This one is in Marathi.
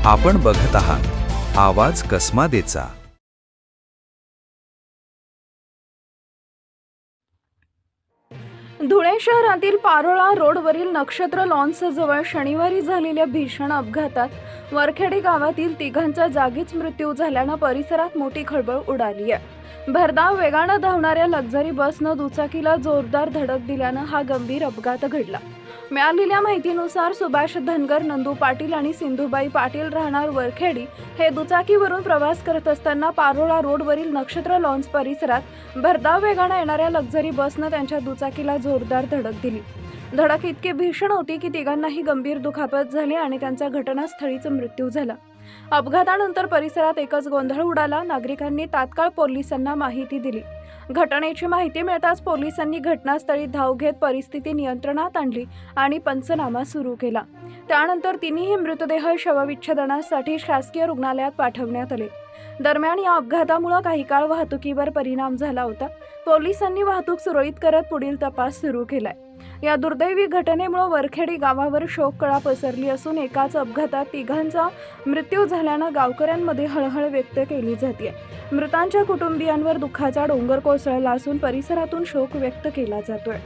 आपण बघत आहात आवाज कसमादेचा। धुळे शहरातील पारोळा रोडवरील नक्षत्र लॉन्सजवळ शनिवारी झालेल्या भीषण अपघातात वरखेडी गावातील तिघांचा जागीच मृत्यू झाल्यानं परिसरात मोठी खळबळ उडाली आहे। भरधाव वेगानं धावणाऱ्या लक्झरी बसनं दुचाकीला जोरदार धडक दिल्यानं हा गंभीर अपघात घडला। मिळालेल्या माहितीनुसार सुभाष धनगर, नंदू पाटील आणि सिंधुबाई पाटील राहणार वरखेडी हे दुचाकीवरून प्रवास करत असताना पारोळा रोडवरील नक्षत्र लॉन्स परिसरात भरधाव वेगानं येणाऱ्या लक्झरी बसनं त्यांच्या दुचाकीला जोरदार धडक दिली। धडक इतकी भीषण होती की तिघांनाही गंभीर दुखापत झाली आणि त्यांचा घटनास्थळीच मृत्यू झाला। अपघातानंतर परिसरात एकच गोंधळ उडाला। नागरिकांनी तात्काळ पोलिसांना माहिती दिली। घटनेची माहिती मिळताच पोलिसांनी घटनास्थळी धाव घेत परिस्थिती नियंत्रणात आणली आणि पंचनामा सुरू केला। त्यानंतर तिन्ही मृतदेह शवविच्छेदनासाठी शासकीय रुग्णालयात पाठवण्यात आले। दरम्यान या अपघातामुळे काही काळ वाहतुकीवर परिणाम झाला होता। पोलिसांनी वाहतूक सुरळीत करत पुढील तपास सुरू केलाय। या दुर्दैवी घटनेमुळे वरखेडी गावावर शोककळा पसरली असून एकाच अपघातात तिघांचा मृत्यू झाल्यानं गावकऱ्यांमध्ये हळहळ व्यक्त केली जाते। मृतांच्या कुटुंबियांवर दुःखाचा डोंगर कोसळला असून परिसरातून शोक व्यक्त केला जातोय।